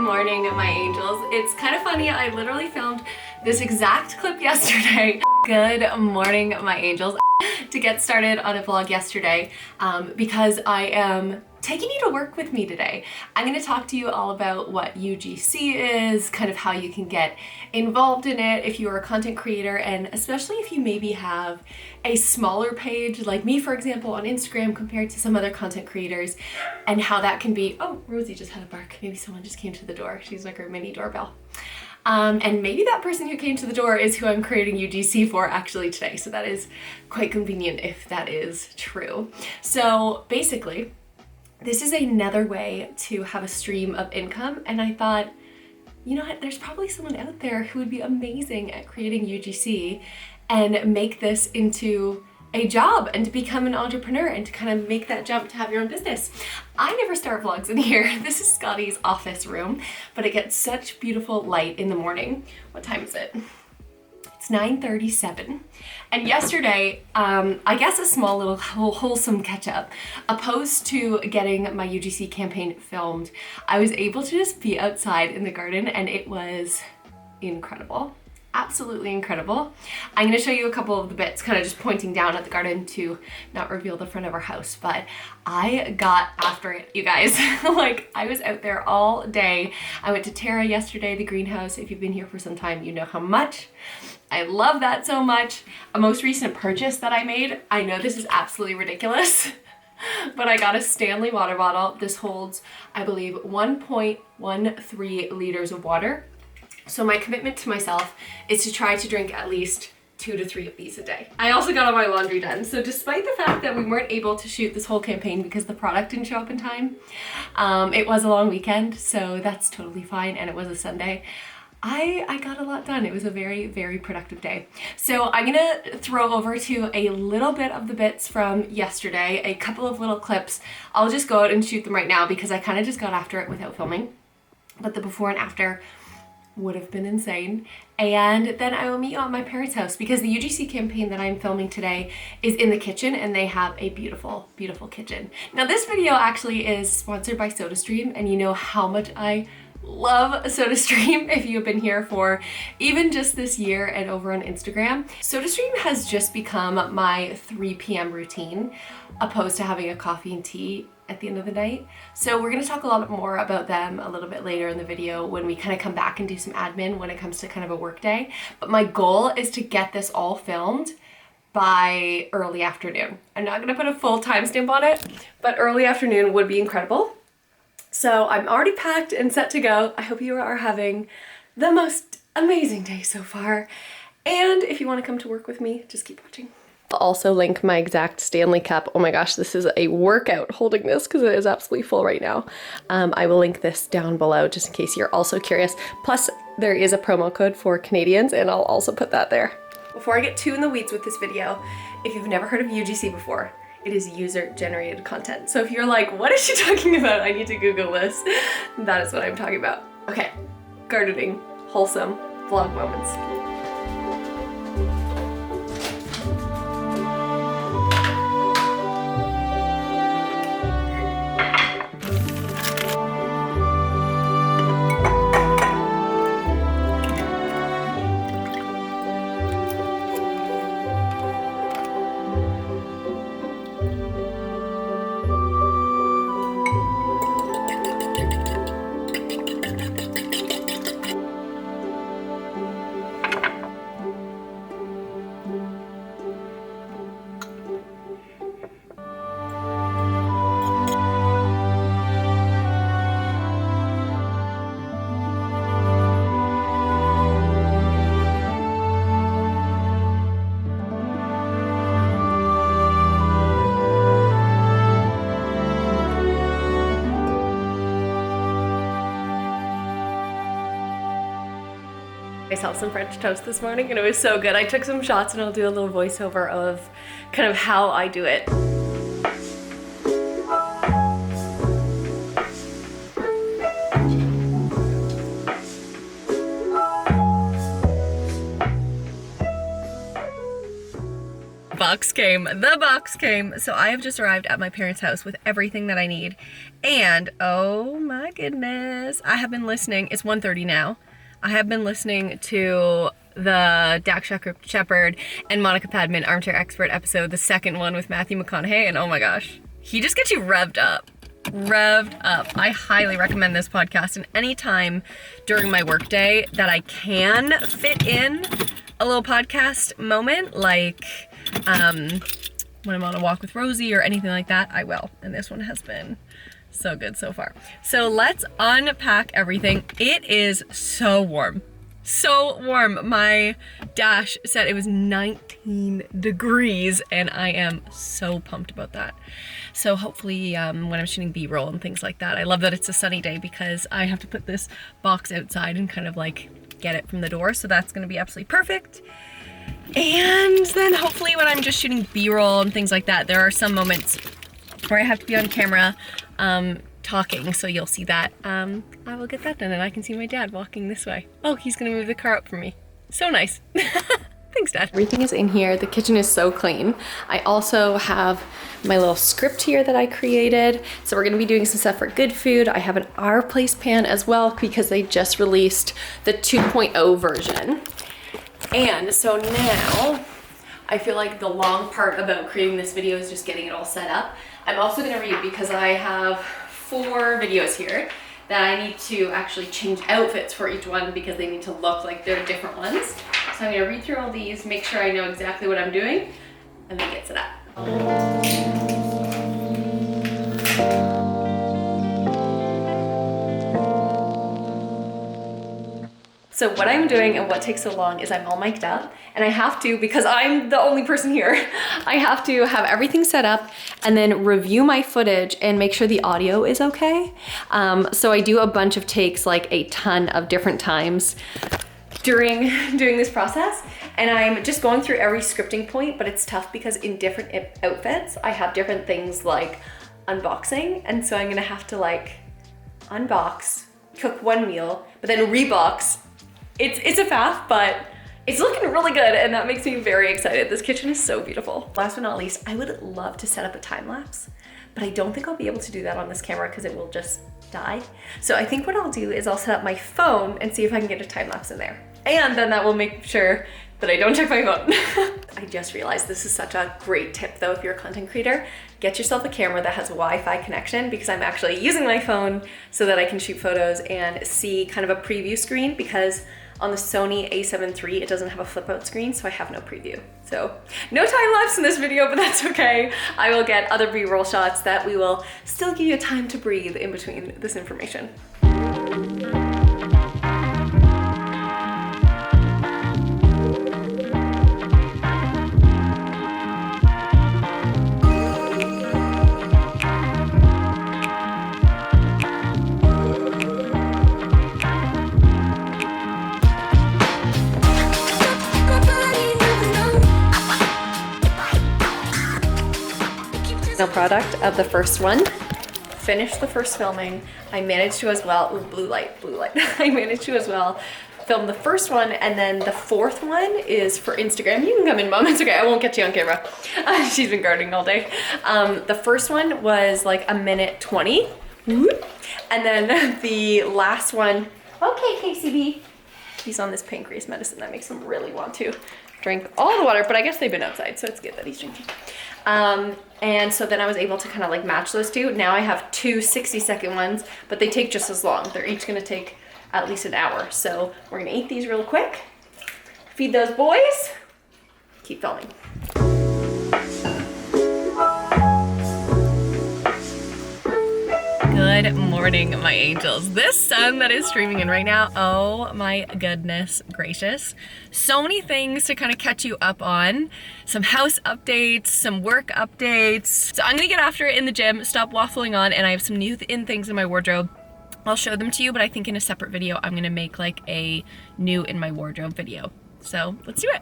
morning, my angels. It's kind of funny, I literally filmed this exact clip yesterday. Good morning, my angels. To get started on a vlog yesterday because I am taking you to work with me today. I'm going to talk to you all about what UGC is, kind of how you can get involved in it if you are a content creator, and especially if you maybe have a smaller page like me, for example, on Instagram compared to some other content creators, and how that can be. Oh, Rosie just had a bark. Maybe someone just came to the door. She's like our mini doorbell. And maybe that person who came to the door is who I'm creating UGC for actually today. So that is quite convenient if that is true. So basically, this is another way to have a stream of income. And I thought, you know what, there's probably someone out there who would be amazing at creating UGC and make this into a job and to become an entrepreneur and to kind of make that jump to have your own business. I never start vlogs in here. This is Scotty's office room, but it gets such beautiful light in the morning. What time is it? It's 9:37. And yesterday, I guess a small little wholesome catch up. Opposed to getting my UGC campaign filmed, I was able to just be outside in the garden and it was incredible. Absolutely incredible. I'm going to show you a couple of the bits, kind of just pointing down at the garden to not reveal the front of our house, but I got after it, you guys. Like, I was out there all day. I went to Terra yesterday, the greenhouse. If you've been here for some time, you know how much I love that so much. A most recent purchase that I made, I know this is absolutely ridiculous, but I got a Stanley water bottle. This holds, I believe, 1.13 liters of water. So my commitment to myself is to try to drink at least 2 to 3 of these a day. I also got all my laundry done. So despite the fact that we weren't able to shoot this whole campaign because the product didn't show up in time, it was a long weekend, so that's totally fine, and it was a Sunday. I got a lot done. It was a very, very productive day. So I'm gonna throw over to a little bit of the bits from yesterday, a couple of little clips. I'll just go out and shoot them right now because I kind of just got after it without filming. But the before and after would have been insane. And then I will meet you at my parents' house because the UGC campaign that I'm filming today is in the kitchen and they have a beautiful, beautiful kitchen. Now this video actually is sponsored by SodaStream, and you know how much I love SodaStream if you have been here for even just this year and over on Instagram. SodaStream has just become my 3 p.m. routine, opposed to having a coffee and tea at the end of the night. So we're going to talk a lot more about them a little bit later in the video when we kind of come back and do some admin when it comes to kind of a work day. But my goal is to get this all filmed by early afternoon. I'm not going to put a full timestamp on it, but early afternoon would be incredible. So I'm already packed and set to go. I hope you are having the most amazing day so far. And if you want to come to work with me, just keep watching. I'll also link my exact Stanley cup. Oh my gosh, this is a workout holding this because it is absolutely full right now. I will link this down below just in case you're also curious. Plus, there is a promo code for Canadians and I'll also put that there. Before I get too in the weeds with this video, if you've never heard of UGC before, it is user-generated content. So if you're like, what is she talking about? I need to Google this. That is what I'm talking about. Okay, gardening, wholesome vlog moments. Myself some French toast this morning and it was so good. I took some shots and I'll do a little voiceover of kind of how I do it. box came. The box came. So I have just arrived at my parents' house with everything that I need. And oh my goodness, I have been listening. It's 1:30 now. I have been listening to the Dak Shepard and Monica Padman Armchair Expert episode, the second one with Matthew McConaughey, and oh my gosh, he just gets you revved up. I highly recommend this podcast, and any time during my workday that I can fit in a little podcast moment, like when I'm on a walk with Rosie or anything like that, I will. And this one has been so good so far. So let's unpack everything. It is so warm. So warm. My dash said it was 19 degrees and I am so pumped about that. So hopefully when I'm shooting B-roll and things like that, I love that it's a sunny day because I have to put this box outside and kind of like get it from the door. So that's gonna be absolutely perfect. And then hopefully when I'm just shooting B-roll and things like that, there are some moments where I have to be on camera talking, so you'll see that. I will get that done and I can see my dad walking this way. Oh, he's gonna move the car up for me. So nice. Thanks, Dad. Everything is in here. The kitchen is so clean. I also have my little script here that I created. So we're gonna be doing some stuff for Good Food. I have an Our Place pan as well because they just released the 2.0 version. And so now, I feel like the long part about creating this video is just getting it all set up. I'm also gonna read because I have 4 videos here that I need to actually change outfits for each one because they need to look like they're different ones. So I'm gonna read through all these, make sure I know exactly what I'm doing, and then get set up. So what I'm doing and what takes so long is I'm all mic'd up and I have to, because I'm the only person here, I have to have everything set up and then review my footage and make sure the audio is okay. So I do a bunch of takes, like a ton of different times during doing this process. And I'm just going through every scripting point, but it's tough because in different outfits, I have different things like unboxing. And so I'm gonna have to like unbox, cook one meal, but then rebox. It's a faff, but it's looking really good and that makes me very excited. This kitchen is so beautiful. Last but not least, I would love to set up a time lapse, but I don't think I'll be able to do that on this camera because it will just die. So I think what I'll do is I'll set up my phone and see if I can get a time lapse in there. And then that will make sure that I don't check my phone. I just realized this is such a great tip though if you're a content creator. Get yourself a camera that has Wi-Fi connection because I'm actually using my phone so that I can shoot photos and see kind of a preview screen because on the Sony a7 III, it doesn't have a flip out screen, so I have no preview. So no time lapse in this video, but that's okay. I will get other B-roll shots that we will still give you time to breathe in between this information. Product of the first one. Finished the first filming. I managed to as well, ooh, blue light. I managed to as well film the first one, and then the fourth one is for Instagram. You can come in, Mom, it's okay, I won't get you on camera. She's been gardening all day. The first one was like 1:20, and then the last one, okay, KCB, he's on this pancreas medicine that makes him really want to drink all the water, but I guess they've been outside, so it's good that he's drinking. And so then I was able to kind of like match those two. Now I have 2 60-second ones, but they take just as long. They're each gonna take at least an hour. So we're gonna eat these real quick, feed those boys, keep filming. Good morning, my angels. This sun that is streaming in right now, oh my goodness gracious. So many things to kind of catch you up on. Some house updates, some work updates. So I'm gonna get after it in the gym, stop waffling on, and I have some new things in my wardrobe. I'll show them to you, but I think in a separate video, I'm gonna make like a new in my wardrobe video. So let's do it.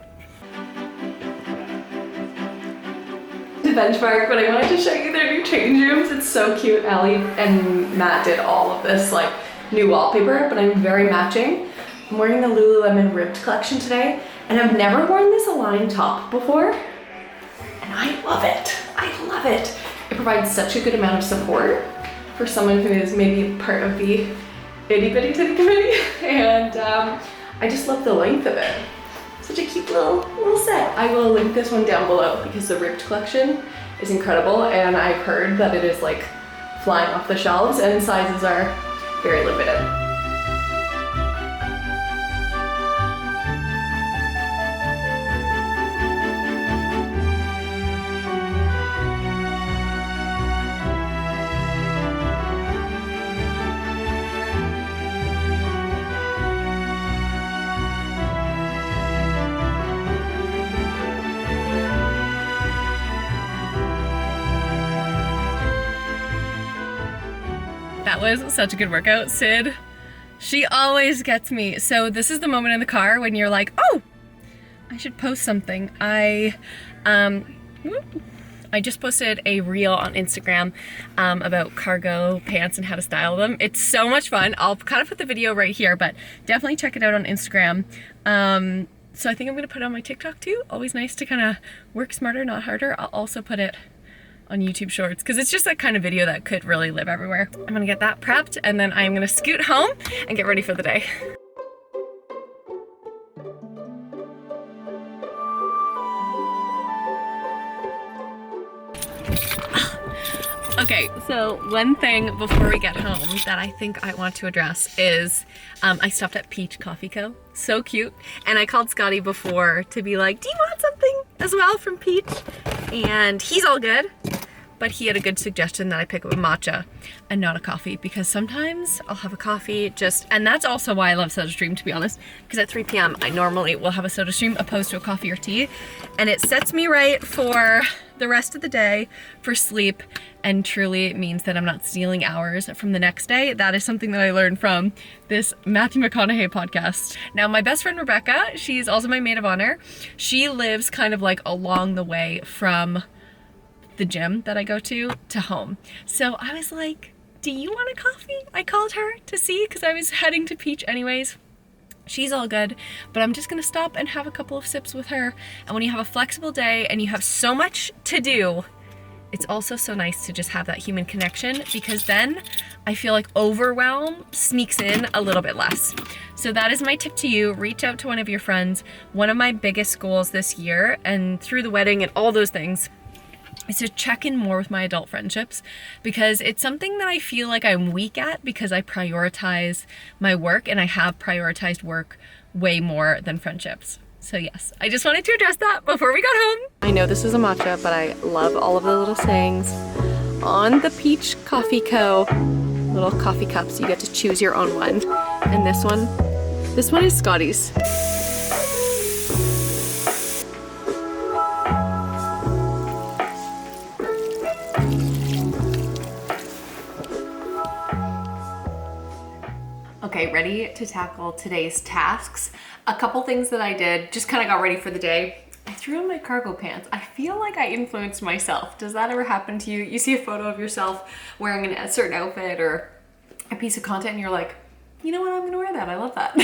Benchmark, but I wanted to show you their new change rooms. It's so cute. Allie and Matt did all of this like new wallpaper, but I'm very matching. I'm wearing the Lululemon Ribbed collection today, and I've never worn this Align top before. and I love it. I love it. It provides such a good amount of support for someone who is maybe part of the itty bitty titty committee, and I just love the length of it. Such a cute little set. I will link this one down below because the ripped collection is incredible, and I've heard that it is like flying off the shelves and sizes are very limited. That was such a good workout. Sid, she always gets me. So this is the moment in the car when you're like, oh, I should post something. I just posted a reel on Instagram about cargo pants and how to style them. It's so much fun. I'll kind of put the video right here, but definitely check it out on Instagram. So I think I'm gonna put it on my TikTok too. Always nice to kind of work smarter, not harder. I'll also put it on YouTube Shorts because it's just that kind of video that could really live everywhere. I'm gonna get that prepped and then I'm gonna scoot home and get ready for the day. Okay, so one thing before we get home that I think I want to address is I stopped at Peach Coffee Co. So cute. And I called Scotty before to be like, do you want something as well from Peach? And he's all good, but he had a good suggestion that I pick up a matcha and not a coffee, because sometimes I'll have a coffee and that's also why I love SodaStream, to be honest, because at 3 p.m. I normally will have a SodaStream opposed to a coffee or tea, and it sets me right for the rest of the day for sleep, and truly it means that I'm not stealing hours from the next day. That is something that I learned from this Matthew McConaughey podcast. Now, my best friend Rebecca, she's also my maid of honor. She lives kind of like along the way from the gym that I go to home. So I was like, do you want a coffee? I called her to see because I was heading to Peach anyways. She's all good, but I'm just gonna stop and have a couple of sips with her. And when you have a flexible day and you have so much to do, it's also so nice to just have that human connection, because then I feel like overwhelm sneaks in a little bit less. So that is my tip to you. Reach out to one of your friends. One of my biggest goals this year, and through the wedding and all those things, is to check in more with my adult friendships, because it's something that I feel like I'm weak at because I prioritize my work, and I have prioritized work way more than friendships. So yes, I just wanted to address that before we got home. I know this is a matcha, but I love all of the little sayings on the Peach Coffee Co. little coffee cups. You get to choose your own one. And this one is Scotty's. Okay, ready to tackle today's tasks. A couple things that I did, just kind of got ready for the day. I threw on my cargo pants. I feel like I influenced myself. Does that ever happen to you? You see a photo of yourself wearing a certain outfit or a piece of content and you're like, you know what, I'm gonna wear that, I love that.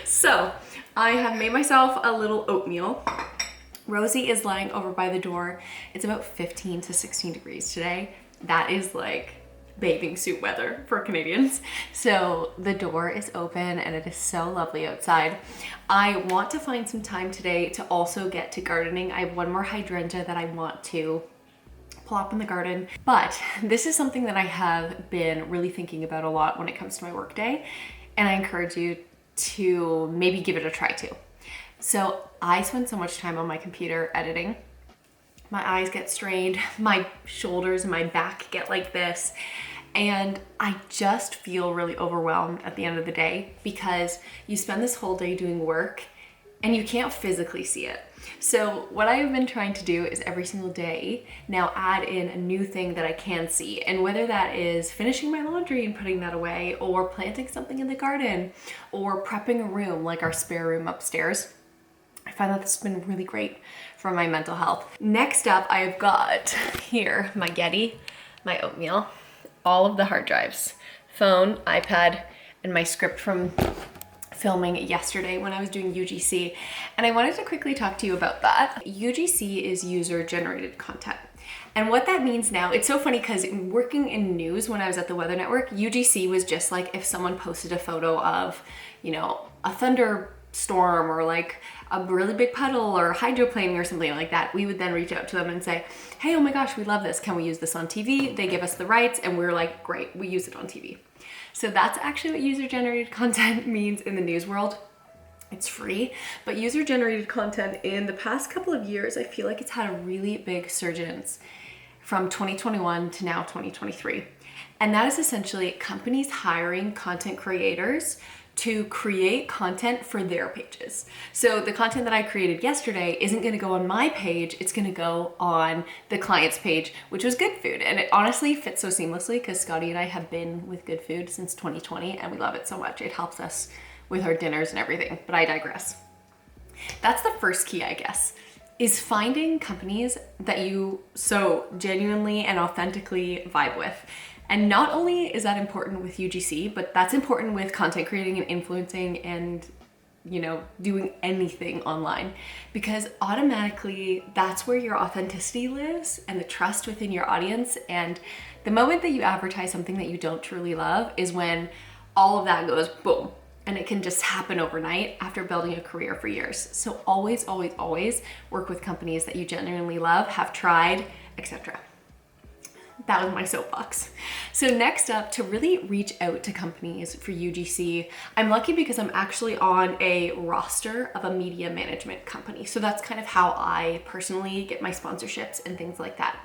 So I have made myself a little oatmeal. Rosie is lying over by the door. It's about 15 to 16 degrees today. That is like bathing suit weather for Canadians. So the door is open and it is so lovely outside. I want to find some time today to also get to gardening. I have one more hydrangea that I want to plop in the garden, but this is something that I have been really thinking about a lot when it comes to my work day, and I encourage you to maybe give it a try too. So I spend so much time on my computer editing. My eyes get strained, my shoulders and my back get like this, and I just feel really overwhelmed at the end of the day because you spend this whole day doing work and you can't physically see it. So what I've been trying to do is every single day now add in a new thing that I can see, and whether that is finishing my laundry and putting that away, or planting something in the garden, or prepping a room like our spare room upstairs. I find that this has been really great for my mental health. Next up, I've got here my Yeti, my oatmeal, all of the hard drives, phone, iPad, and my script from filming yesterday when I was doing UGC, and I wanted to quickly talk to you about that. UGC is user-generated content. And what that means now, it's so funny because working in news when I was at the Weather Network, UGC was just like if someone posted a photo of, you know, a thunderstorm or like a really big puddle or hydroplaning or something like that, we would then reach out to them and say, hey, oh my gosh, we love this. Can we use this on TV? They give us the rights and we're like, great, we use it on TV. So that's actually what user-generated content means in the news world. It's free, but user-generated content in the past couple of years, I feel like it's had a really big surgence from 2021 to now 2023. And that is essentially companies hiring content creators to create content for their pages. So the content that I created yesterday isn't gonna go on my page, it's gonna go on the client's page, which was Good Food. And it honestly fits so seamlessly because Scotty and I have been with Good Food since 2020 and we love it so much. It helps us with our dinners and everything, but I digress. That's the first key, I guess, is finding companies that you so genuinely and authentically vibe with. And not only is that important with UGC, but that's important with content creating and influencing and, you know, doing anything online, because automatically that's where your authenticity lives and the trust within your audience. And the moment that you advertise something that you don't truly love is when all of that goes boom. And it can just happen overnight after building a career for years. So always, always, always work with companies that you genuinely love, have tried, etc. That was my soapbox. So next up, to really reach out to companies for UGC, I'm lucky because I'm actually on a roster of a media management company. So that's kind of how I personally get my sponsorships and things like that.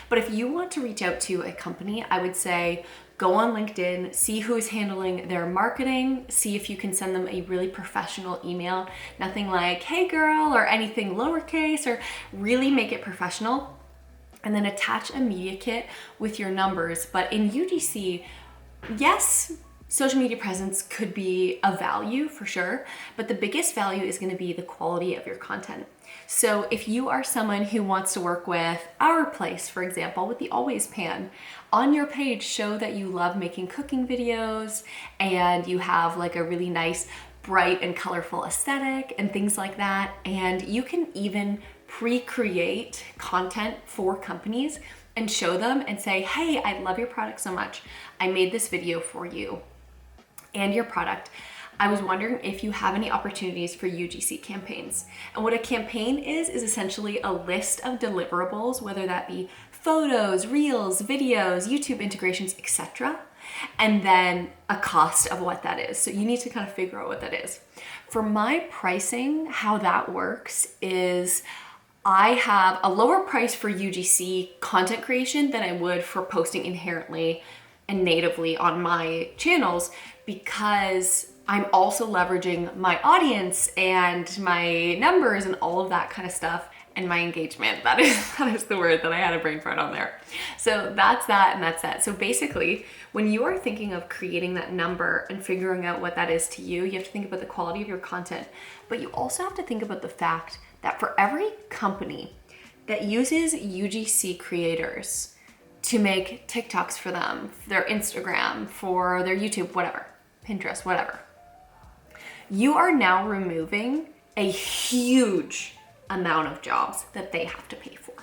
But if you want to reach out to a company, I would say go on LinkedIn, see who is handling their marketing, see if you can send them a really professional email, nothing like, hey girl, or anything lowercase, or really make it professional. And then attach a media kit with your numbers. But in UGC, yes, social media presence could be a value for sure, but the biggest value is gonna be the quality of your content. So if you are someone who wants to work with Our Place, for example, with the Always Pan, on your page, show that you love making cooking videos and you have like a really nice, bright and colorful aesthetic and things like that. And you can even pre-create content for companies and show them and say, hey, I love your product so much. I made this video for you and your product. I was wondering if you have any opportunities for UGC campaigns. And what a campaign is essentially a list of deliverables, whether that be photos, reels, videos, YouTube integrations, etc. And then a cost of what that is. So you need to kind of figure out what that is. For my pricing, how that works is I have a lower price for UGC content creation than I would for posting inherently and natively on my channels, because I'm also leveraging my audience and my numbers and all of that kind of stuff, and my engagement. That is the word that I had a brain fart on there. So that's that and that's that. So basically, when you are thinking of creating that number and figuring out what that is to you, you have to think about the quality of your content, but you also have to think about the fact that for every company that uses UGC creators to make TikToks for them, for their Instagram, for their YouTube, whatever, Pinterest, whatever, you are now removing a huge amount of jobs that they have to pay for.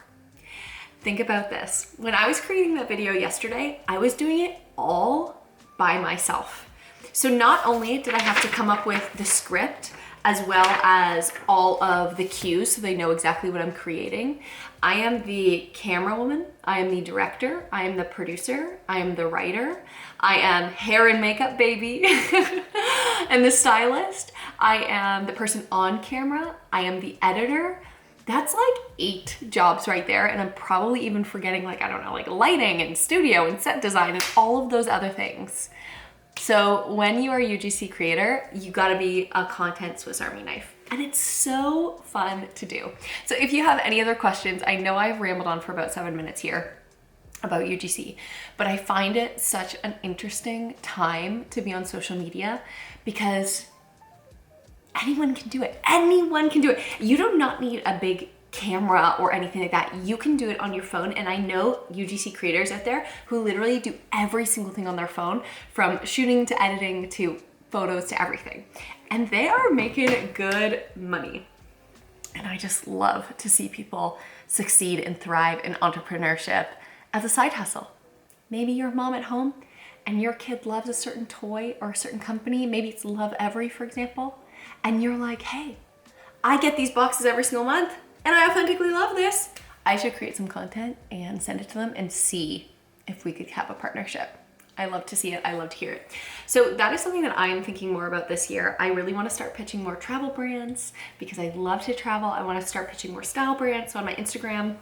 Think about this. When I was creating that video yesterday, I was doing it all by myself. So not only did I have to come up with the script as well as all of the cues so they know exactly what I'm creating, I am the camera woman, I am the director, I am the producer, I am the writer, I am hair and makeup baby, and the stylist, I am the person on camera, I am the editor. That's like 8 jobs right there, and I'm probably even forgetting, like, I don't know, like lighting and studio and set design and all of those other things. So when you are a UGC creator, you gotta be a content Swiss Army knife. And it's so fun to do. So if you have any other questions, I know I've rambled on for about 7 minutes here about UGC, but I find it such an interesting time to be on social media because anyone can do it. Anyone can do it. You do not need a big camera or anything like that. You can do it on your phone. And I know UGC creators out there who literally do every single thing on their phone, from shooting to editing to photos to everything. And they are making good money. And I just love to see people succeed and thrive in entrepreneurship as a side hustle. Maybe you're a mom at home and your kid loves a certain toy or a certain company. Maybe it's Love Every, for example. And you're like, hey, I get these boxes every single month and I authentically love this. I should create some content and send it to them and see if we could have a partnership. I love to see it. I love to hear it. So that is something that I am thinking more about this year. I really want to start pitching more travel brands because I love to travel. I want to start pitching more style brands. So on my Instagram,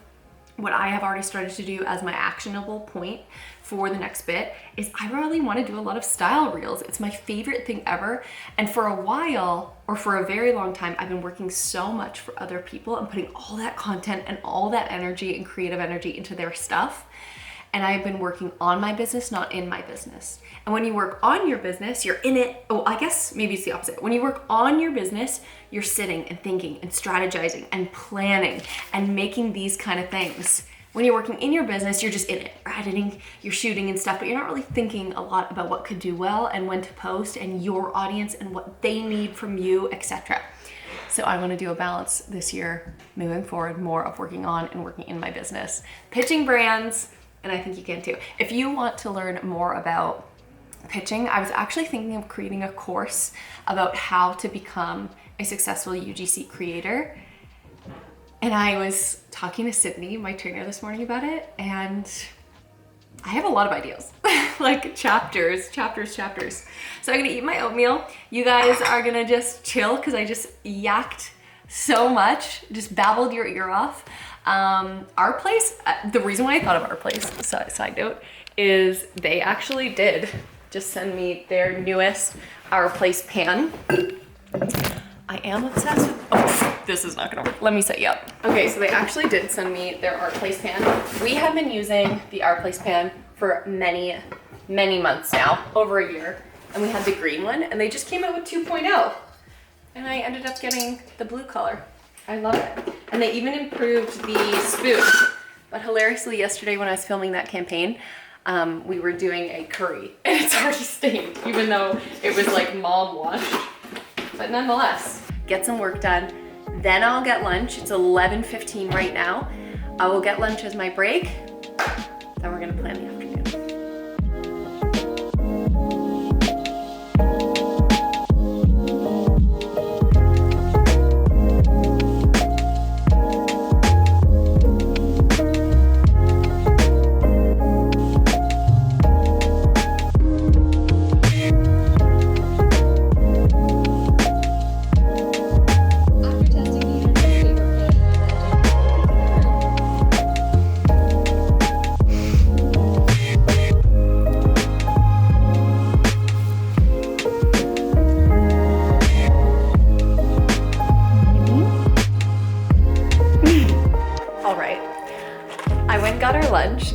what I have already started to do as my actionable point for the next bit is I really want to do a lot of style reels. It's my favorite thing ever. And for a while, or for a very long time, I've been working so much for other people and putting all that content and all that energy and creative energy into their stuff. And I've been working on my business, not in my business. And when you work on your business, you're in it. Oh, I guess maybe it's the opposite. When you work on your business, you're sitting and thinking and strategizing and planning and making these kind of things. When you're working in your business, you're just in it. You're editing, you're shooting and stuff, but you're not really thinking a lot about what could do well and when to post and your audience and what they need from you, etc. So I want to do a balance this year, moving forward, more of working on and working in my business, pitching brands. And I think you can too. If you want to learn more about pitching, I was actually thinking of creating a course about how to become a successful UGC creator. And I was talking to Sydney, my trainer, this morning about it, and I have a lot of ideas, like chapters. So I'm gonna eat my oatmeal. You guys are gonna just chill because I just yacked so much, just babbled your ear off. Our place, the reason why I thought of our place, side note, is they actually did just send me their newest Our Place pan. I am obsessed with, oh, this is not gonna work. Let me set you up. Okay, so they actually did send me their Our Place pan. We have been using the Our Place pan for many, many months now, over a year. And we had the green one and they just came out with 2.0. And I ended up getting the blue color. I love it. And they even improved the spoon. But hilariously, yesterday when I was filming that campaign, we were doing a curry and it's already stained, even though it was like mom washed. But nonetheless, get some work done. Then I'll get lunch. It's 11:15 right now. I will get lunch as my break. Then we're gonna plan the afternoon.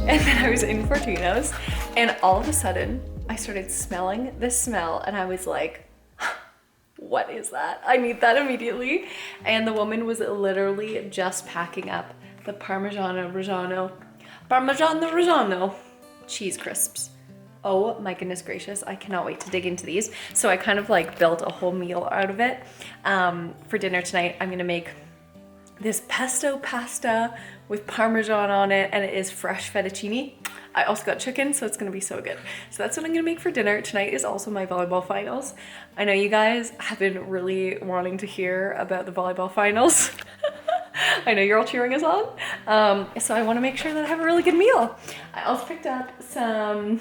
And then I was in Fortino's and all of a sudden I started smelling this smell and I was like, what is that? I need that immediately. And the woman was literally just packing up the Parmigiano Reggiano cheese crisps. Oh my goodness gracious, I cannot wait to dig into these. So I kind of like built a whole meal out of it. For dinner tonight, I'm gonna make this pesto pasta with Parmesan on it, and it is fresh fettuccine. I also got chicken, so it's gonna be so good. So that's what I'm gonna make for dinner. Tonight is also my volleyball finals. I know you guys have been really wanting to hear about the volleyball finals. I know you're all cheering us on. So I wanna make sure that I have a really good meal. I also picked up some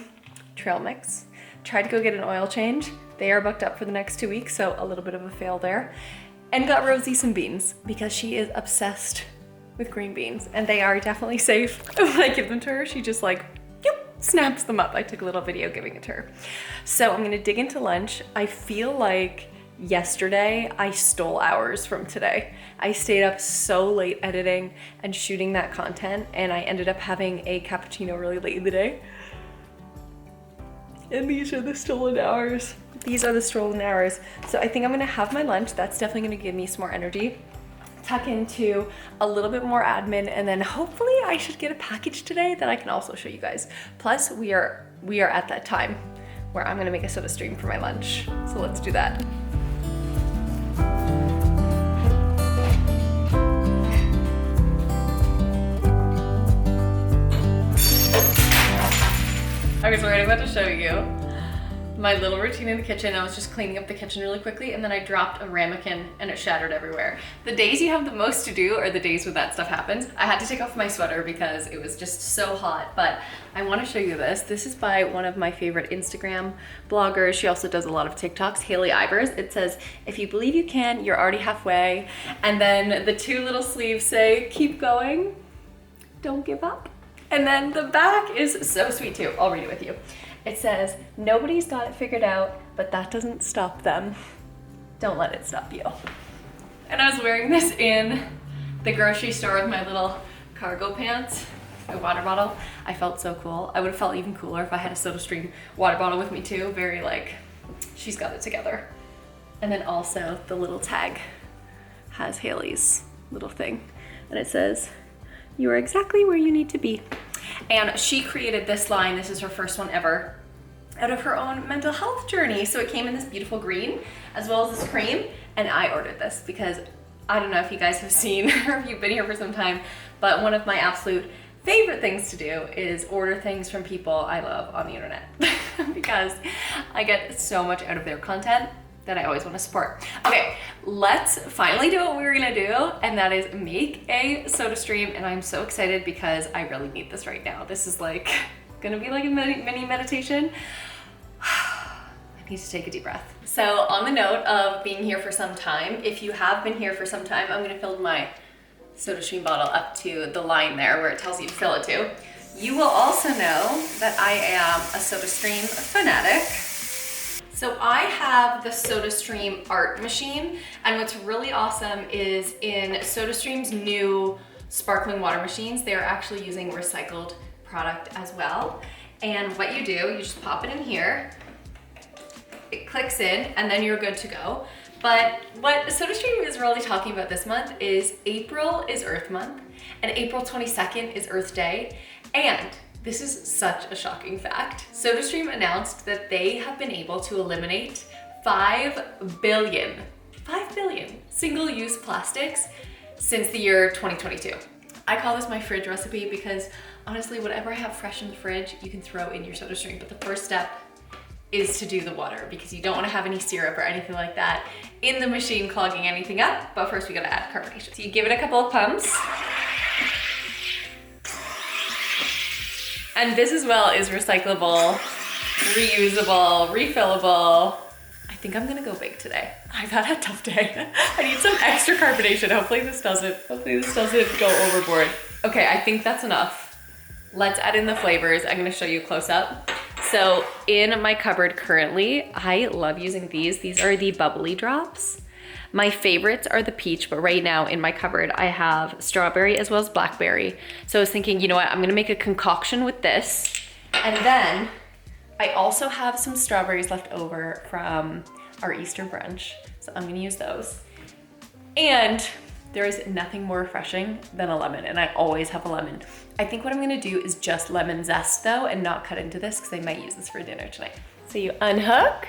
trail mix. Tried to go get an oil change. They are booked up for the next 2 weeks, so a little bit of a fail there. And got Rosie some beans because she is obsessed with green beans and they are definitely safe. When I give them to her, she just like, snaps them up. I took a little video giving it to her. So I'm gonna dig into lunch. I feel like yesterday I stole hours from today. I stayed up so late editing and shooting that content and I ended up having a cappuccino really late in the day. And these are the stolen hours. These are the stolen hours. So I think I'm gonna have my lunch. That's definitely gonna give me some more energy. Tuck into a little bit more admin and then hopefully I should get a package today that I can also show you guys. Plus we are at that time where I'm gonna make a SodaStream for my lunch. So let's do that. Okay, so I'm about to show you my little routine in the kitchen. I was just cleaning up the kitchen really quickly and then I dropped a ramekin and it shattered everywhere. The days you have the most to do are the days when that stuff happens. I had to take off my sweater because it was just so hot, but I want to show you this. This is by one of my favorite Instagram bloggers. She also does a lot of TikToks, Haley Ivers. It says, if you believe you can, you're already halfway. And then the two little sleeves say, keep going, don't give up. And then the back is so sweet too. I'll read it with you. It says, nobody's got it figured out, but that doesn't stop them. Don't let it stop you. And I was wearing this in the grocery store with my little cargo pants, my water bottle. I felt so cool. I would have felt even cooler if I had a SodaStream water bottle with me too. Very like, she's got it together. And then also the little tag has Haley's little thing. And it says, you are exactly where you need to be. And she created this line, this is her first one ever, out of her own mental health journey. So it came in this beautiful green, as well as this cream, and I ordered this because I don't know if you guys have seen or if you've been here for some time, but one of my absolute favorite things to do is order things from people I love on the internet because I get so much out of their content that I always want to support. Okay, let's finally do what we were gonna do, and that is make a SodaStream, and I'm so excited because I really need this right now. This is like gonna be like a mini meditation. I need to take a deep breath. So on the note of being here for some time, if you have been here for some time, I'm gonna fill my SodaStream bottle up to the line there where it tells you to fill it to. You will also know that I am a SodaStream fanatic. So I have the SodaStream art machine, and what's really awesome is in SodaStream's new sparkling water machines, they're actually using recycled product as well. And what you do, you just pop it in here, it clicks in, and then you're good to go. But what SodaStream is really talking about this month is April is Earth Month, and April 22nd is Earth Day, and this is such a shocking fact. SodaStream announced that they have been able to eliminate 5 billion single-use plastics since the year 2022. I call this my fridge recipe because honestly, whatever I have fresh in the fridge, you can throw in your SodaStream. But the first step is to do the water because you don't want to have any syrup or anything like that in the machine clogging anything up. But first we gotta add carbonation. So you give it a couple of pumps. And this as well is recyclable, reusable, refillable. I think I'm gonna go big today. I've had a tough day. I need some extra carbonation. Hopefully this doesn't go overboard. Okay, I think that's enough. Let's add in the flavors. I'm gonna show you a close up. So in my cupboard currently, I love using these. These are the bubbly drops. My favorites are the peach, but right now in my cupboard, I have strawberry as well as blackberry. So I was thinking, you know what, I'm gonna make a concoction with this. And then I also have some strawberries left over from our Easter brunch. So I'm gonna use those. And there is nothing more refreshing than a lemon, and I always have a lemon. I think what I'm gonna do is just lemon zest though, and not cut into this because I might use this for dinner tonight. So you unhook.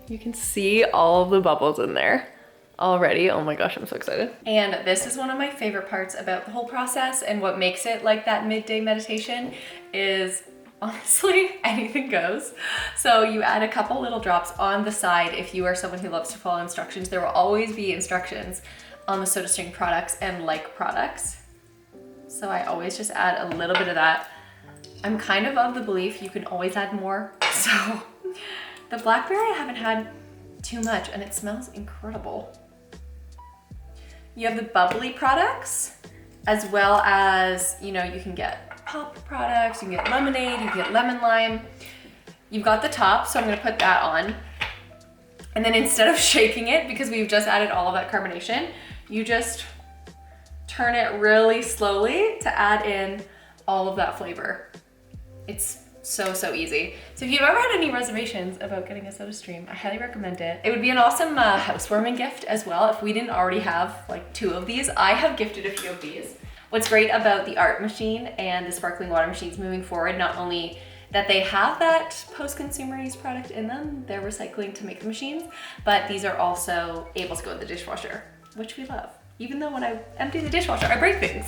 You can see all of the bubbles in there already. Oh my gosh, I'm so excited. And this is one of my favorite parts about the whole process, and what makes it like that midday meditation is honestly anything goes. So you add a couple little drops on the side. If you are someone who loves to follow instructions, there will always be instructions on the SodaStream products and like products. So I always just add a little bit of that. I'm kind of the belief you can always add more. So the blackberry I haven't had too much, and it smells incredible. You have the bubbly products, as well as, you know, you can get pop products, you can get lemonade, you can get lemon lime. You've got the top, so I'm gonna put that on. And then instead of shaking it, because we've just added all of that carbonation, you just turn it really slowly to add in all of that flavor. It's so easy. So if you've ever had any reservations about getting a SodaStream, I highly recommend it. It would be an awesome housewarming gift as well if we didn't already have like 2 of these. I have gifted a few of these. What's great about the art machine and the sparkling water machines moving forward, not only that they have that post-consumer use product in them, they're recycling to make the machines, but these are also able to go in the dishwasher, which we love. Even though when I empty the dishwasher, I break things.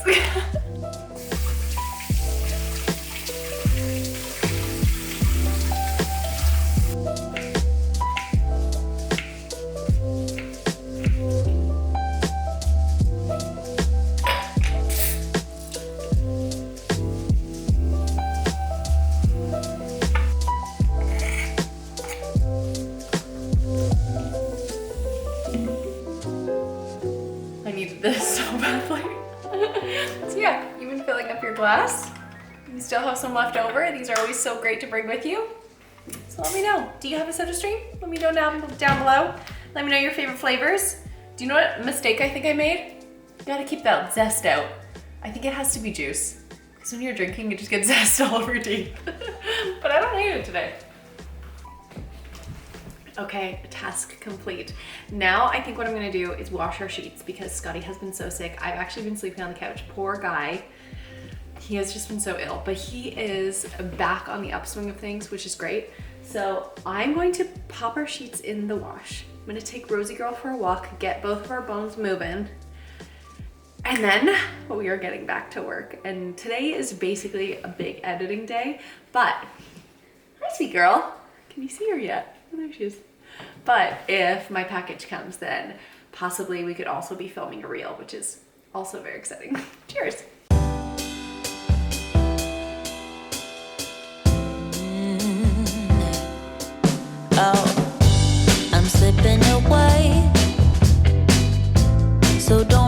This so badly. So yeah, you've been filling up your glass. You still have some left over. These are always so great to bring with you. So let me know. Do you have a SodaStream? Let me know down below. Let me know your favorite flavors. Do you know what mistake I think I made? You gotta keep that zest out. I think it has to be juice. Because when you're drinking, it just gets zest all over your teeth. But I don't hate it today. Okay, task complete. Now I think what I'm gonna do is wash our sheets because Scotty has been so sick. I've actually been sleeping on the couch. Poor guy. He has just been so ill, but he is back on the upswing of things, which is great. So I'm going to pop our sheets in the wash. I'm gonna take Rosie Girl for a walk, get both of our bones moving, and then we are getting back to work. And today is basically a big editing day, but hi, sweet girl. Can you see her yet? Oh, there she is. But if my package comes, then possibly we could also be filming a reel, which is also very exciting. Cheers. Oh, I'm slipping away, so don't